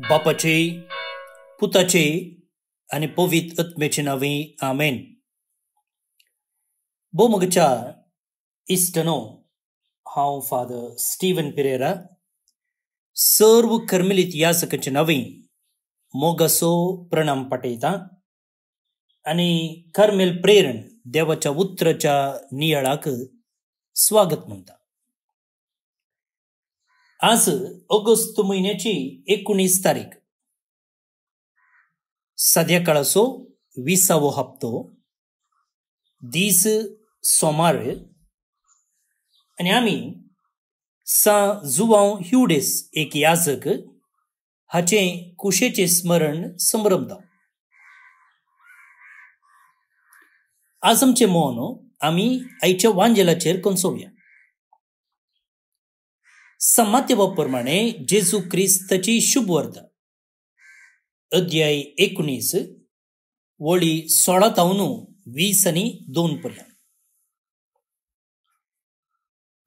बापाचे, पुताचे आणि पवित्र आत्म्याचे नावे आमेन. बोमगच्या इष्टनो हांव फादर स्टीवन पेरेरा सर्व कर्मेलीत याजकाचे नावे मोगासो प्रणाम पाठयता आणि कर्मेल प्रेरण देवाच्या उतराच्या नियाळाक स्वागत म्हणता. आज ऑगस्ट महिन्याची 19 तारीख, संध्याकाळचो 20वो हप्तो, दीस सोमार, आणि आम्ही जुवांव ह्युडेस एक याजक हाचे कुशेचे स्मरण संभ्रमता. आज आमचे मौन आम्ही आयच्या वांजेलाचेर कोंसोवया. समात्यवाप्रमाणे जेजू क्रिस्ताची शुभ वार्ता, अध्याय 19, वळी 16 तावन 20 आणि 2 पर्यंत.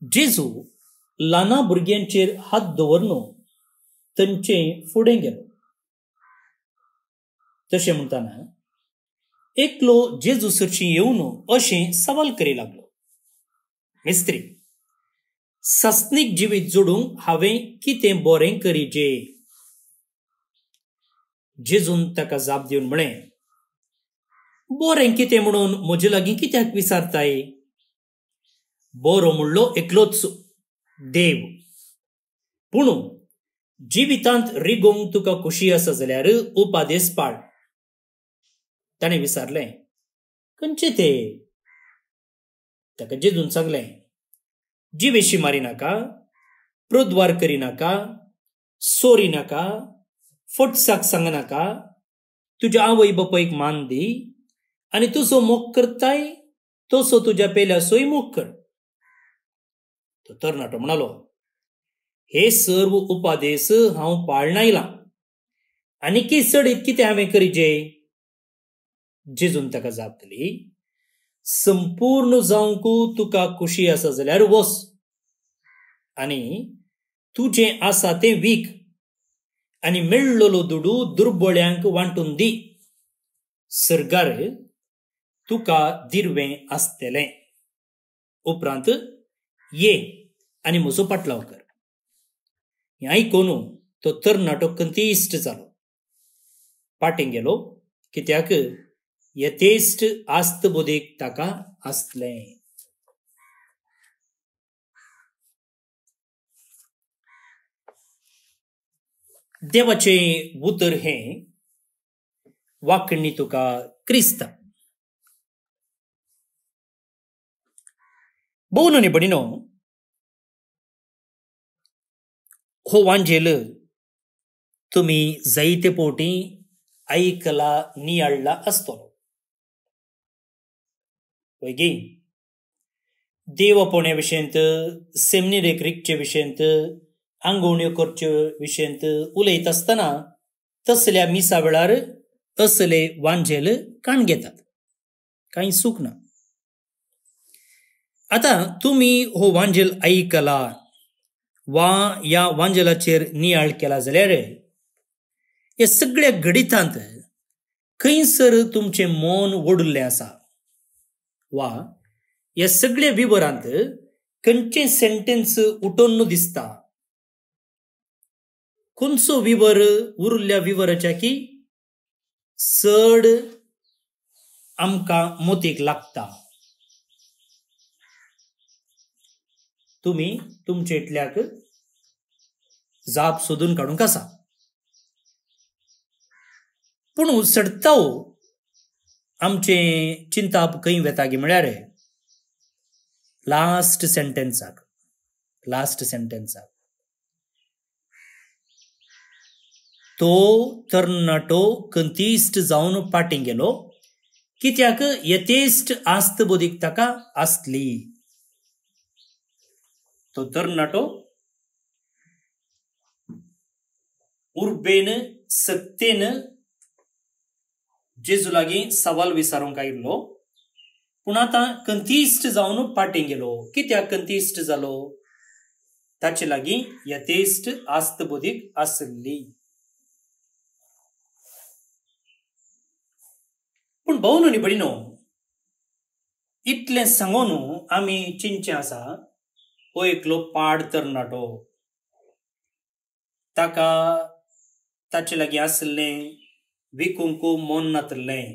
जेजू ल्हाना भुरग्यांचेर हात दवरनो तांचे फुडें गेलो. तशें म्हणटाना एकलो जेजू सरशी येवन अशें सवाल करी लागलो, मेस्त्री, सस्नीक जिवीत जोडूंक हांवें कितें बरें करीचे? जेजून ताका जाप दिवन म्हळें, बरें कितें म्हणून म्हजे लागीं कित्याक विचारताय? बरो म्हणलो एकलोच देव. पूण जिवितांत रिगोंक तुका खुशी आसा जाल्यार उपादेस पाळ. ताणें विचारलें, खंयचे ते? ताका जेजून सांगलें, जिवेशी मारिनाका, प्रद्वार करिनाका, सोरिनाका, फटसाक सांगनाका, तुज्या आवय बापायक मान दी, आनी तुजो मोग करताय तसो तुज्या पेल्यासोय मोग कर. तो तरणाटो म्हणालो, हे सर्व उपादेस हांव पाळून आयलां, आनी चड कितें हांवें करीचे? जेजून ताका जाप दिली, संपूर्ण जावंक तुका खुशी आसा जाल्यार वच आनी तुजें आसा तें वीक आनी मेळ्ळलो दुडू दुर्बळ्यांक वांटून दी. सर्गार तुका दिर्वें आसतलें. उपरांत ये आनी म्हजो पाटलाव कर. हें आयकून तो तरणाटो कंतिश्ट जालो, पाटें गेलो, कित्याक यथेश्ट आस्त बोदेक ताका आसलें. देवाचे उतर हें वाकणी तुका क्रिस्ता. भोवनो न्ही बडिनो, हो वांजेल तुमी जायते पोटी आयकला नियाळला आसतलो. वैगी देवपोण्या विशयंत, सेमनी देखरेखचे विशयंत, आंगवण्यो करचे विशयंत उलयत आसतना तसल्या मिसा वेळार असले वांजेल काण घेतात, कांय सूख ना. आता तुमी हो वांजेल आयकला वा ह्या वांजेलाचेर नियाळ केला जाल्यार ह्या सगळ्या घडितांत खंयसर तुमचें मन ओडुल्लें आसा, वा ह्या सगळ्या विवरांत खंयचें सेंटेन्स उटोन्न दिसता? खंयचो विवर उरिल्ल्या विवराच्या की चड आमकां मोतीक लागता? तुमी तुमचे इतल्याक जाप सोदून काडूंक आसा. पूण सडताव आमचे चिंताप खंय वेता गे म्हळ्यार लास्ट सेंटेन्साक. तो तरणाटो कंतिश्ट जावन पाटी गेलो, कित्याक यथेश्ट आस्त बोदीक ताका आसली. तो तरणाटो उर्बेन सक्तेन जेजू लागीं सवाल विचारूंक आयिल्लो, पूण आतां कंतिश्ट जावन पाटी गेलो. कित्याक कंतिश्ट जालो? ताचे लागीं यथेश्ट आस्त बोधीक आसली. पूण भाऊ न्हू भयणीनो, इतलें सांगून आमी चिंतचे आसा हो एकलो पाड तरणाटो, ताका ताचे लागीं आसलें विकूंक मन नातलें,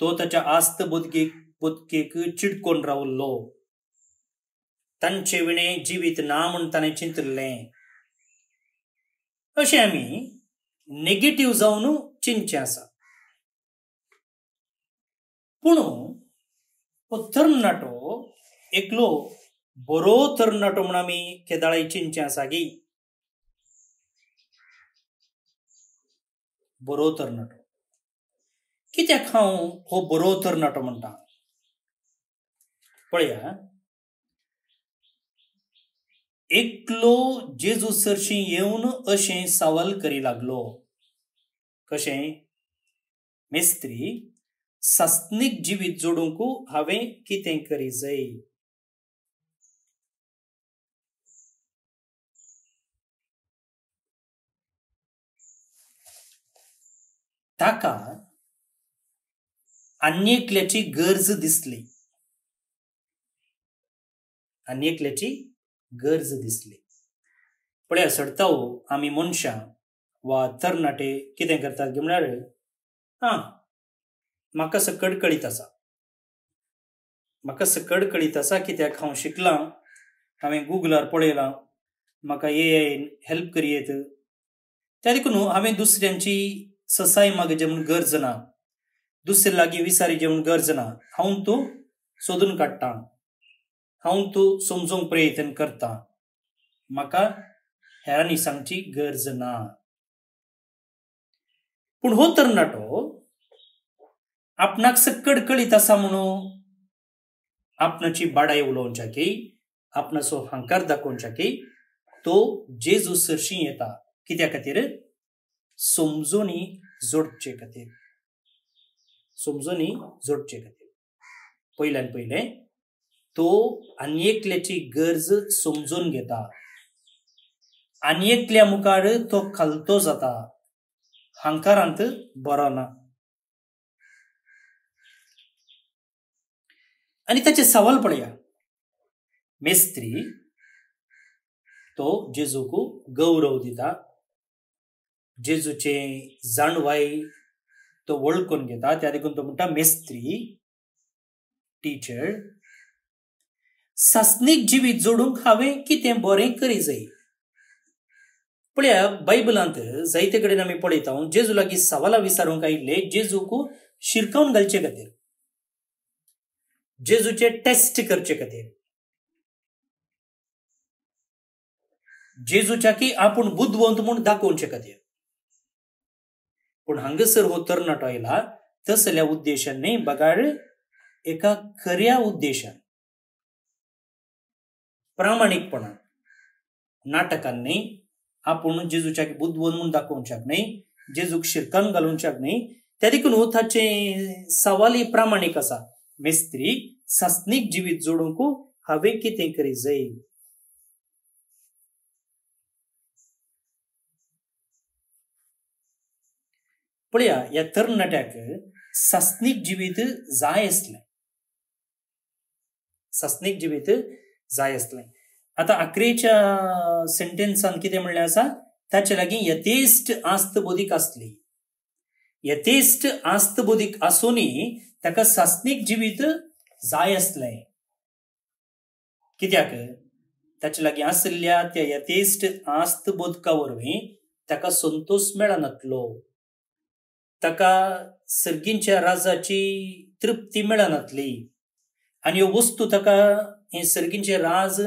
तो ताच्या आस्त बोदकेक चिडकोन रावल्लो, तांचे विणें जिवीत ना म्हूण ताणें चिंतलें. अशें आमी नेगेटिव्ह जावन चिंतचें आसा. पूण हो तरणाटो एकलो बरो तरणाटो म्हूण आमी केदाळां चिंतचें आसा की बरो तरणाटो. कित्याक हांव हो बरो तरणाटो म्हणटा? पळया, एकलो जेजू सरशी येवन अशें सवाल करी लागलो. कशें? मेस्त्री, सासनीक जिवीत जोडूंक हांवें कितें करी जाय? ताका आन्येकल्याची गरज दिसली. आन्येकल्याची गरज दिसली. पळया, सडतां आमी मनशां वा तरणाटे कितें करतात म्हळ्यार, म्हाका कळकळीत आसा, म्हाका कळकळीत आसा, कित्याक हांव शिकलां, हांवें गुगलार पळयलां, म्हाका AI हेल्प करियेत, त्या देखून हांवें दुसऱ्यांची ससाय मागचे म्हूण गरज ना, दुसरे लागीं विचारीचे म्हूण गरज ना. हांव तूं सोदून काडटां, हांव तूं समजूंक प्रयत्न करतां, म्हाका हेरांनी सांगची गरज ना. पूण हो तरणाटो आपणाक कळकळीत आसा म्हणून आपणाची बाडाय उलोवच्याकी, आपणाचो हंकार दाखोवच्याकी तो जेजू सरशी येता. कित्या खातीर? समजुनी जोडचे खातीर. समजुनी जोडचे खातीर. पयल्यान पयलें तो आन्येकल्याची गरज समजून घेता. आन्येकल्या मुखार तो खालतो जाता, हंकारांत बरो ना. आनी ताचे सवाल पळया. मेस्त्री तो जेजूक गौरव दिता, जेजूचे जाणवाय तो वळखून घेता, त्या देखून तो म्हणटा, मेस्त्री, टीचर, सासनीक जिवीत जोडूंक हांवें कितें बरें करी जाय? पळया, बायबलांत जायते कडेन आमी पळयता जेजू लागीं सवालां विचारूंक आयिल्ले जेजूक शिरकावन घालचे खातीर, जेजूचे टेस्ट करचे खातीर, जेजूच्या की आपूण बुद्धवंत म्हूण दाखोवचे खातीर. पूण हांगासर हो तरणाटो आयला तसल्या उद्देशान न्ही, बगाड एका खऱ्या उद्देशान, प्रामाणीकपणान, नाटकान न्ही. आपूण जेजूच्या बुद्धवंत म्हूण दाखोवच्याक न्ही, जेजूक शिरकावन घालूंच्याक न्ही. त्या देखून ताचे सवाल प्रामाणीक आसा. मेस्त्री, सासनीक जिवीत जोडूंक हांवें कितें करी जाय? पळया, ह्या तरणाट्याक सासनीक जिवीत जाय आसलें. सासनीक जिवीत जाय आसलें. आतां अकरेच्या सेंटेन्सान कितें म्हणलें आसा? ताचे लागीं यथेश्ट आस्त बोदीक आसली. यथेश्ट आस्त बोदीक आसुनी ताका सासनीक जिवीत जाय आसलें. कित्याक? ताचे लागीं आसलेल्या त्या यथेश्ट आस्त बोदका वरवीं ताका संतोष मेळनातलो, ताका सर्गींच्या राजाची तृप्ती मेळनातली, आनी ह्यो वस्तू ताका हे सर्गींचे राज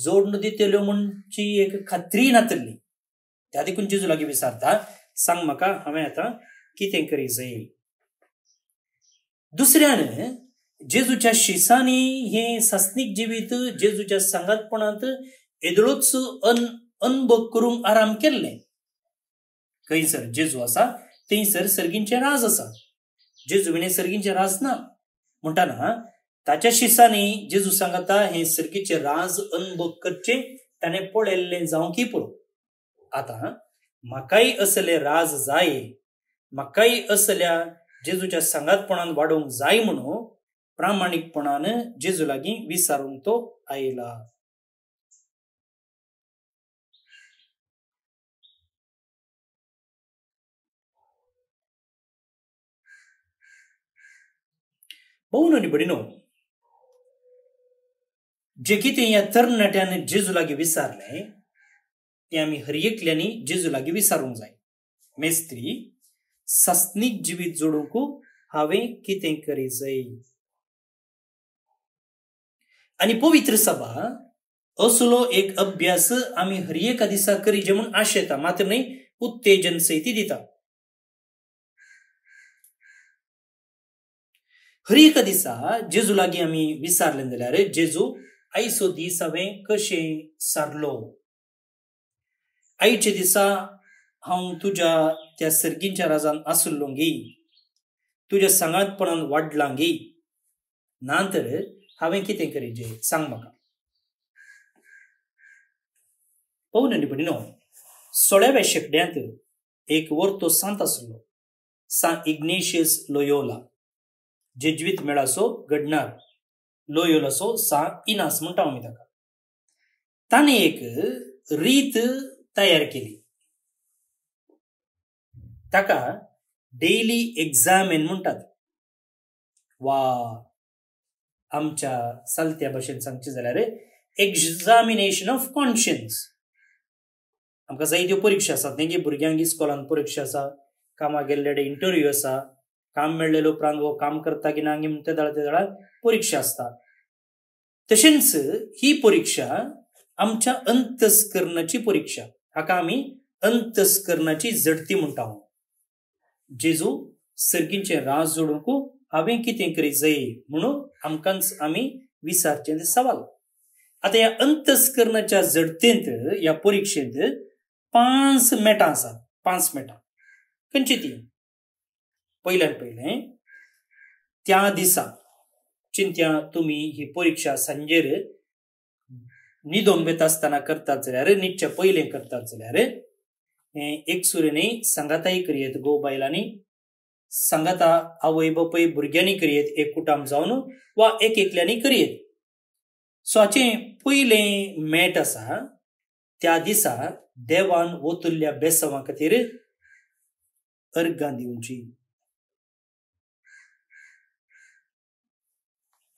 जोडून दितल्यो म्हणची एक खात्री नातली. त्या देखून जेजू लागीं विचारता, सांग म्हाका, हांवें आतां कितें करी जाय? दुसऱ्यान जेजूच्या शिसांनी हे सासनीक जिवीत जेजूच्या सांगातपणांत येदळोच अनुभव करूंक आराम केल्लें. खंयसर जेजू आसा थंयसर सर्गींचे राज आसा, जेजू विणे सर्गींचे राज ना. म्हणटाना ताच्या शिसांनी जेजू सांगता हे सर्गीचे राज अनुभव करचे ताणें पळयल्लें जावंकी पुरो. आतां म्हाकाय असले राज जाय, म्हाकाय असल्या जेजूच्या सांगातपणान वाडोवंक जाय म्हणून प्रामाणीकपणान जेजू लागीं विचारूंक तो आयला. भोवन आनी भयणीनो, जे कितें ह्या तरणाट्यान जेजू लागीं विचारलें तें आमी हर एकल्यांनी जेजू लागीं विचारूंक जाय. मेस्त्री, सस्नीक जिवीत जोडूंक हांवें कितें करी जाय? आनी पवित्र सभा असलो एक अभ्यास आमी हर एका दिसा करीचे म्हूण आशेता, मात्र न्हय उत्तेजन सयती दिता. हर एका दिसा जेजू लागीं आमी विचारलें जाल्यार, जेजू आयचो दीस हांवें कशें सारलो? आयच्या दिसा हांव तुज्या त्या सर्गींच्या राजान आसुल्लो गे, तुज्या सांगातपणान वाडलां गे, ना तर हांवें कितें करीचें सांग म्हाका. पळोवन आनी भयणीनो, 16व्या शेंकड्यांत एक वर्तो सांत आसलो, सांत इग्नेशियस लोयोला, जेजुईत मेळाचो घडणार, लोयोलाचो सांत इनास म्हणटा आमी ताका. ताणें एक रीत तयार केली, ताका डेली एग्जामेन म्हणटात, वा आमच्या चलत्या भाशेन सांगचें जाल्यार एक्झामिनेशन ऑफ कॉन्शियन्स. आमकां जायत्यो परीक्षा आसात न्ही, भुरग्यांक इस्कॉलान परीक्षा आसा, कामाक गेल्ले इंटरव्यू आसा, काम मेळ्ळेले उपरांत हो काम करता की ना ते दाळा परीक्षा आसता. तशेंच ही परीक्षा आमच्या अंतस्करणाची परीक्षा, हाका आमी अंतस्करणाची झडती म्हणटा. जेजू सर्गींचे राज जोडूंक हांवें कितें करी जाय म्हणून आमकांच आमी विचारचें सवाल. आतां ह्या अंतस्करणाच्या झडतेंत, ह्या परीक्षेंत 5 मेटां आसात. 5 मेटां खंयची ती? पयल्यान पयलें, त्या दिसा चिंत्या तुमी ही परीक्षा सांजेर न्हिदोंक वेता आसतना करतात जाल्यार, न्हिदच्या पयलें करतात जाल्यार एक सुरेनी सांगाताय करियेत, गो बायलांनी सांगाता आवय बापूय भुरग्यांनी करियेत, एक कुटाम जावन वा एक एकल्यांनी करियेत. सो हाचें पयलें मेट आसा, त्या दिसा देवान वतुल्ल्या बेसवा खातीर अर्गां दिवची.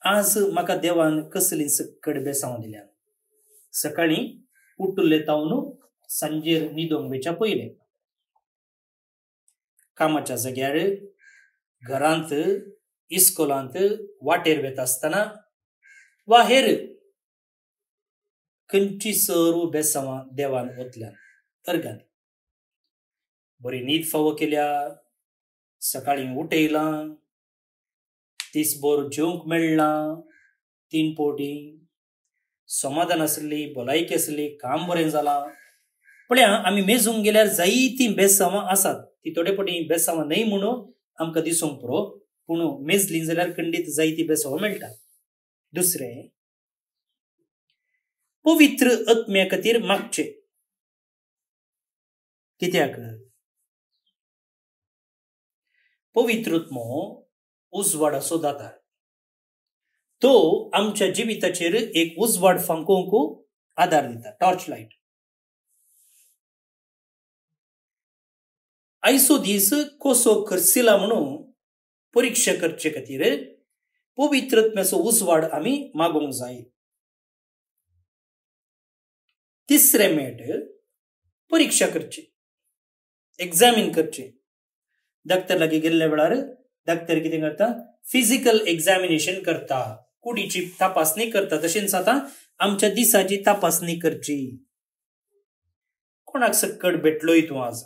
आज म्हाका देवान कसलीं सकट बेसांव दिल्यात. सकाळीं उठुल्ले तावन सांजेर न्हिदोंक वेच्या पयलें, कामाच्या जाग्यार, घरांत, इस्कॉलांत, वाटेर वेता आसतना वा हेर खंयची सर्व बेसांवां देवान वतल्यात अर्गां. बरी न्हीद फावो केल्या, सकाळीं उठयलां, दिसभर जेवंक मेळ्ळां 3 पावटी, समाधान आसली, भलायकी आसली, काम बरें जालां. पळया, आमी मेजूंक गेल्यार जायतीं बेसांवां आसात. ती थोडे फावटी बेसांवां न्हय म्हणून आमकां दिसूंक पुरो, पूण मेजलीं जाल्यार खंडीत जायतीं बेसांवां मेळटात. दुसरें, पवित्र आत्म्या खातीर मागचें. कित्याक? पवित्र आत्मो उजवाडाचो दातार. तो आमच्या जिविताचेर एक उजवाड फांकोवंक आदार दिता, टॉर्च लायट. आयचो दीस कसो करसिला म्हणून परीक्षा करचे खातीर पवित्र आत्म्याचो उजवाड आमी मागोवंक जाय. तिसरें मेट, परीक्षा करची, एग्जामीन करचें. डाक्टर लागीं गेल्ल्या वेळार डाक्टर कितें करता? फिजिकल एग्जामिनेशन करता, कुडीची तपासणी करता. तशेंच आतां आमच्या दिसाची तपासणी करची. कोणाक सकट भेटलोय तूं आज?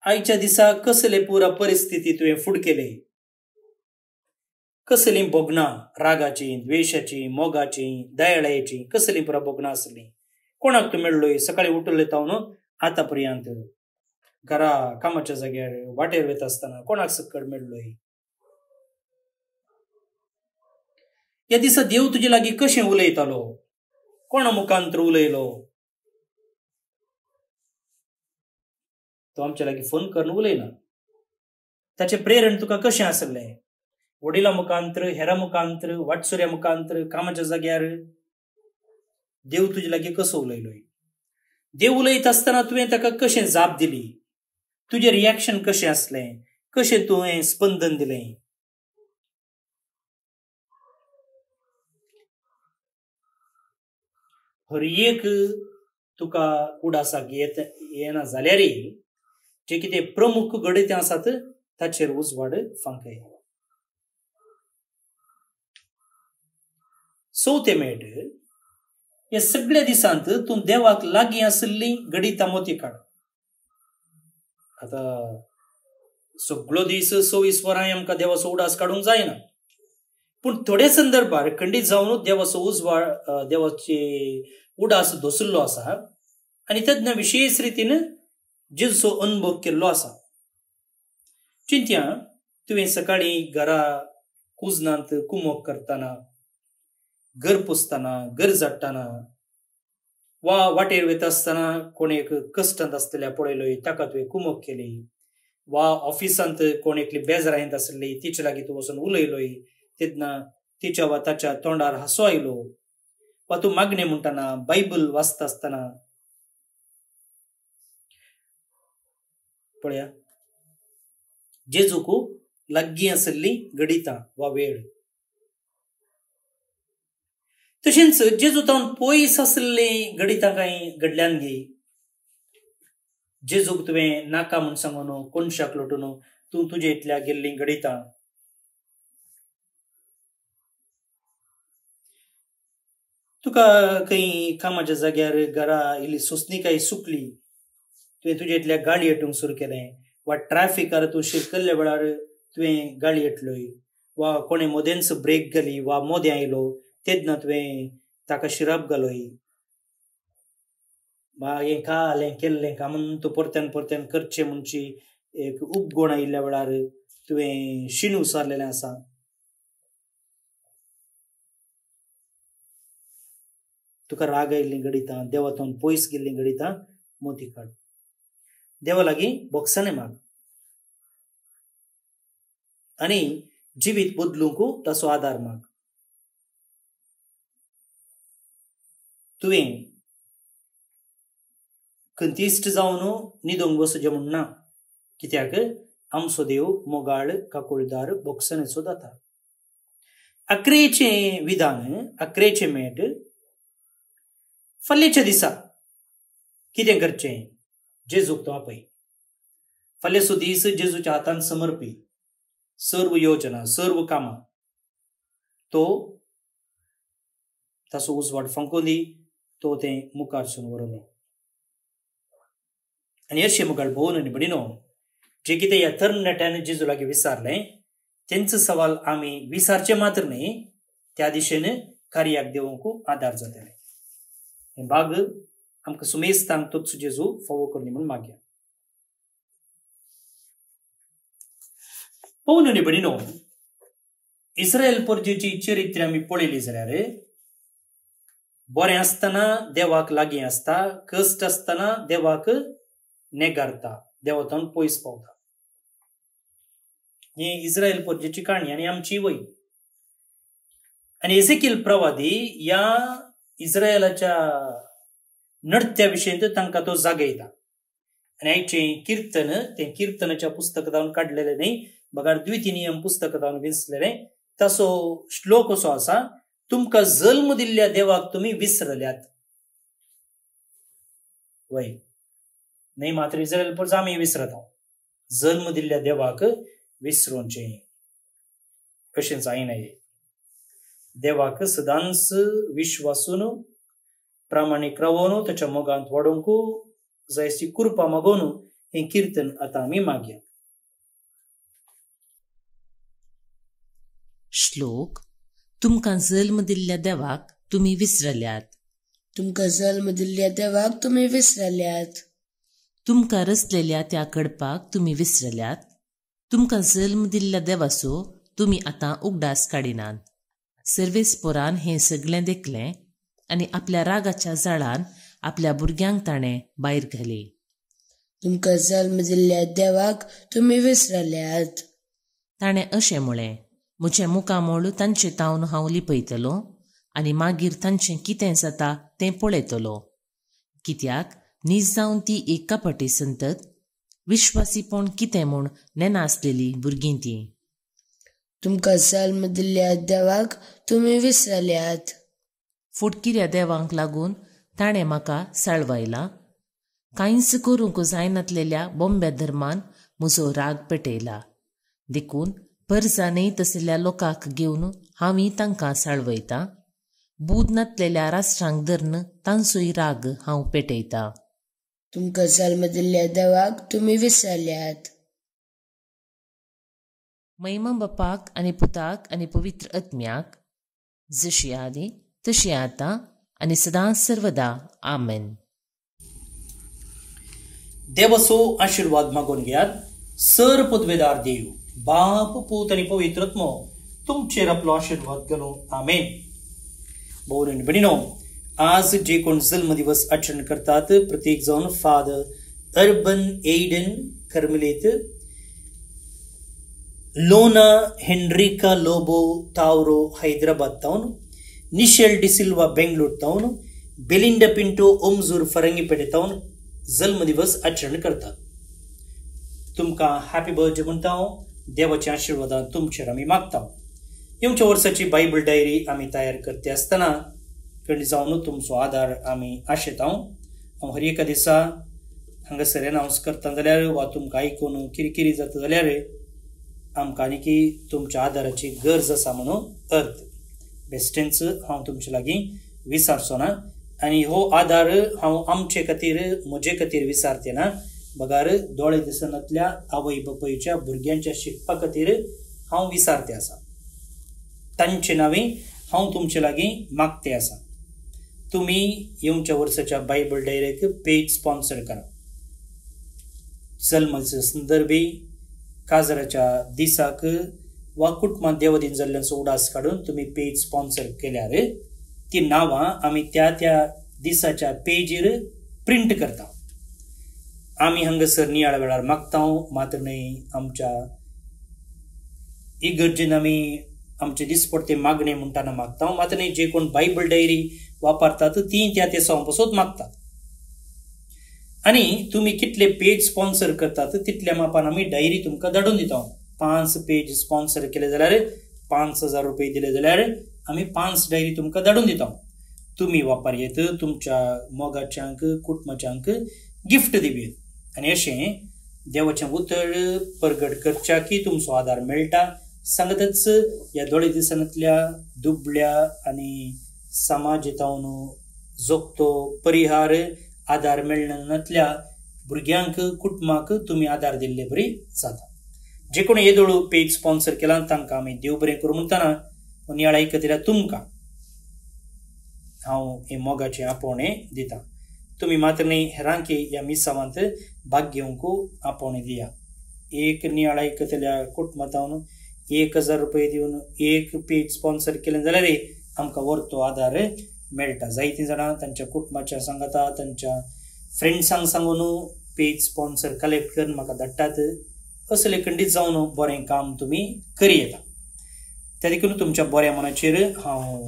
आयच्या दिसा कसले पुरा परिस्थिती तुवें फूड केले? कसलीं बोगनां, रागाची, द्वेशाची, मोगाची, दयाळेची, कसलीं पुरा बोगनां आसलीं? कोणाक तूं मेळ्ळोय सकाळीं उठले तावन आतां पर्यंत? घरा, कामाच्या जाग्यार, वाटेर वता आसतना कोणाक सकट मेळ्ळोय? ह्या दिसा देव तुजे लागीं कशें उलयतालो, कोणा मुखांतर उलयलो, तो आमच्या लागीं फोन करून उलयना. ताचें प्रेरण तुका कशें आसलें, वडिलां मुखांतर, हेरां मुखांतर, वाटसुऱ्या मुखांतर, कामाच्या जाग्यार देव तुजे लागीं कसो उलयलो. देव उलयता आसतना तुवें ताका कशें जाप दिली, तुजें रिएक्शन कशें आसलें, कशें तुवें स्पंदन दिलें. हर एक तुका उडासाक येना जाल्यारय जे कितें प्रमुख गडीत आसात ताचेर उजवाड फांकय. चवथें मेळ, ह्या सगळ्या दिसांत तूं देवाक लागीं आसली गडितां मोती काड. आतां सगळो दीस 24 वरां आमकां देवाचो उडास काडूंक जायना, पूण थोड्या संदर्भार खंडीत जावन देवाचो उजवाड, देवाचे उडास दसुल्लो आसा आनी तेन्ना विशेष रितीन जेजूचो अनुभव केल्लो आसा. चिंत्या, तुवें सकाळीं घरा कुजनांत कुमक करतना, घर पुसतना, घर झाडटाना, वा वाटेर वयता आसतना कोणेक कश्टांत आसलेल्या पळयलोय ताका तुवें कुमक केली, वा ऑफिसांत कोण एकली बेजारायत आसली तिचे लागीं तूं वचून उलयलोय, तेन्ना तिच्या वा ताच्या तोंडार हांसो आयलो, वा तूं मागणें म्हणटना, बायबल वाचता आसतना. पळया, जेजूक लागीं आसली गडितां वा वेळ. तशेंच जेजू तावन पयस आसली गडितां कांय घडल्यान घे. जेजूक तुवें नाका म्हूण सांगून कोणशाक लोटून तूं तुजे इतल्या गेल्लीं गडितां. तुका खंय कामाच्या जाग्यार घरा इल्ली सोंसणीकाय सुकली, तुवें तुजे इतल्या गाडी येवंक सुरू केलें, वा ट्रॅफिकार तूं शिरकल्ल्या वेळार तुवें गाडी येतलोय, वा कोणें मोदेंच ब्रेक घाली वा मोदें आयलो तेन्ना तुवें ताका शिराप घालोय, वा हें काल हें केल्लें कामून तूं परत्यान परत्यान करचें म्हणची एक उपगूण आयिल्ल्या वेळार तुवें शीण उसारलेलें आसा. तुका राग आयिल्लीं गडितां, देवातून पयस गेल्लीं गडितां मोती काड. देवा लागीं बोगसाने माग आनी जिवीत बदलूंक ताचो आदार माग. तुवें खंतिश्ट जावन न्हिदूंक वचचें म्हूण ना, कित्याक आमचो देव मोगाळ काकुळदार बोगसणेचो दाता. 11वें विधान, 11वें मेट, फाल्यांच्या दिसा कितें करचें जेजूक तो आपय. फाल्यांचो दीस जेजूच्या हातान समर्पी. सर्व योजना, सर्व कामां तो ताचो उजवाड फांकून दी, तो तें मुखारसून व्हरून. आनी अशें मुखार भोवन आनी भयणीनो, जे कितें ह्या तरणाट्यान जेजू लागीं विचारलें तेंचो सवाल आमी विचारचे मात्र न्ही, त्या दिशेन कार्याक देवूंक आदार जातले. हे भाग आमकां सुमेस्तान तोच जेजू फावो करनी म्हूण मागया. पळोवन आनी भयणीनो, इस्रायल परजेची चरित्र आमी पळयली जाल्यार बरें आसतना देवाक लागीं आसता, कश्ट आसतना देवाक नेगारता, देवातावन पयस पावता. ही इस्रायल परजेची काणी आनी आमची वय. आनी एसेकील प्रवादी ह्या इस्रायलाच्या नडत्या विशयी तांकां तो जागयता. आनी आयचें किर्तन तें किर्तनाच्या पुस्तकांत काडलेलें न्ही, बगार द्वितीनियम पुस्तकांत विसलेलें. ताचो श्लोक असो आसा, तुमकां जल्म दिल्ल्या देवाक तुमी विसरल्यात. वय नाही मात्र इस्रायल परस आमी विसरता. जल्म दिल्ल्या देवाक विसरोवचें कशें जायना. देवाक सदांच विश्वासून प्रामाणीक रावून ताच्या मोगांत वाडोवंक जायची कृपा मागून हें किर्तन आतां आमी मागया. श्लोक. तुमकां जल्म दिल्ल्या देवाक तुमी विसरल्यात. तुमकां जल्म दिल्ल्या देवाक तुमी विसरल्यात. तुमकां रचलेल्या त्या कडपाक तुमी विसरल्यात. तुमकां जल्म दिल्ल्या देवाचो तुमी आतां उगडास काडिनात. सर्वेस्पोरान हें सगळें देखलें आनी आपल्या रागाच्या जाळान आपल्या भुरग्यांक ताणें भायर घाली. तुमकां जल्म दिल्ल्या देवाक तुमी विसरल्यात. ताणें अशें म्हळें, म्हजें मुखामोळ तांचे तावन हांव लिपयतलों आनी मागीर तांचें कितें जाता तें पळयतलों. कित्याक नीज जावन ती एक कपटी संतत, विश्वासीपण कितें म्हूण नेनासलेलीं भुरगीं तीं. तुमकां जल्म दिल्ल्या देवाक तुमी विसरल्यात. फुडकिऱ्या देवांक लागून ताणें म्हाका साळवायला. कांयच करूंक जायनासलेल्या बोंब्या धर्मान म्हजो राग पेटयला. देखून परजानय तसल्या लोकांक घेवन हांवय तांकां साळवयतां. बूद नासलेल्या राष्ट्रांक धरून तांचोय राग हांव पेटयतां. तुमकां जल्म दिल्ल्या देवाक तुमी विसरल्यात. महिमा बापाक आनी पुताक आनी पवित्र आत्म्याक, जशी आदी तशी आतां आनी सदां सर्वदा. आमेन. देवाचो आशीर्वाद मागून घेयात. सर पदवेदार देव, बाप, पूत आनी पवित्र आत्मो तुमचेर आपलो आशीर्वाद घालूं. आमेन. भाऊ आनी भयणीनो, आज जे कोण जल्म दिवस आचरण करतात, प्रत्येक जावन फादर अर्बन एडन कर्मेलीत, लोना हेनरिका लोबो तावरो हैदराबाद तावन, निशेल डिसिल्वा बेंगलोर तावन, बेलिंडा पिंटो ओमजूर फरंगीपेटे तावन जल्म दिवस आचरण करतात. तुमकां हॅपी बर्थडे म्हणटा. देवाच्या आशीर्वादान तुमचेर आमी मागता. येवच्या वर्साची बायबल डायरी आमी तयार करते आसतना कणी जावन तुमचो आदार आमी आशेता. हांव हर एका दिसा हांगासर एनावन्स करता जाल्यार वा तुमकां आयकून किरकिरी जाता जाल्यार आमकां आनीकी तुमच्या आदाराची गरज आसा म्हणून अर्थ. बेस्टेंच हांव तुमचे लागीं विचारचो ना आनी हो आदार हांव आमचे खातीर म्हजे खातीर विचारते ना. बगार दोळे दिसनातल्या आवय बापायच्या भुरग्यांच्या शिकपा खातीर हांव विचारते आसा. तांचे नांवे हांव तुमचे लागीं मागते आसा. तुमी येवच्या वर्साच्या बायबल डायरेक पेज स्पॉन्सर करा. जल्माचे संदर्भी काजराच्या दिसाक वा कुटुंबात देवदीन जाल्ल्याचो उडास काडून तुम्ही पेज स्पॉन्सर केल्यार ती नावां आमी त्या दिसाच्या पेजीर प्रिंट करता. आमी हांगासर नियाळ वेळार मागता. मात्र न्हय आमच्या इगर्जेन आमी आमचे दिसपडते मागणे म्हणटाना मागता. मात्र न्हय जे कोण बायबल डायरी वापरतात ती त्या दिसां पासून मागतात. आनी तुमी कितले पेज स्पॉन्सर करतात तितल्या मापान आमी डायरी तुमकां धाडून दिता. 5 पेज स्पॉन्सर केले जाल्यार 5,000 रुपये दिले जाल्यार आमी 5 डायरी तुमकां धाडून दिता. तुमी वापरयेत तुमच्या मोगाच्यांक कुटुंबाच्यांक गिफ्ट दिवेत. आनी अशें देवाचें उतर परगट करच्या की तुमचो आदार मेळटा. सांगतच ह्या दोळे दिसांतल्या दुबळ्या आनी समाजांतून जोगतो परिहार आदार मेळनातल्या भुरग्यांक कुटुंबाक तुमी आदार दिल्ले बरी जाता. जे कोण येदोळू पेज स्पॉन्सर केला तांकां आमी देव बरें करूं म्हणटाना नियाळ आयकतल्या तुमकां हांव हे मोगाचें आपोवणें दितां. तुमी मात्र न्ही हेरांकी ह्या मिसावांत भाग घेवंक आपोवणें दिया. एक नियाळ आयकतल्या कुटुंबांतावन 1,000 रुपये दिवन एक पेज स्पॉन्सर केलें जाल्यार आमकां व्हरतो आदार मेळटा. जायतीं जाणां तांच्या कुटुंबाच्या सांगाता तांच्या फ्रेंड्सांक सांगून पेज स्पॉन्सर कलेक्ट करून म्हाका धाडटात. असले खंडीत जावन बरें काम तुमी करी येता. त्या देखून तुमच्या बऱ्या मनाचेर हांव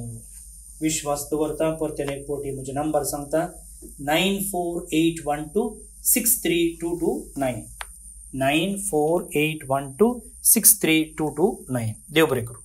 विश्वास दवरतां. परतेन एक फावटी म्हजे नंबर सांगता 9481263229 9481263229. देव बरें करूं.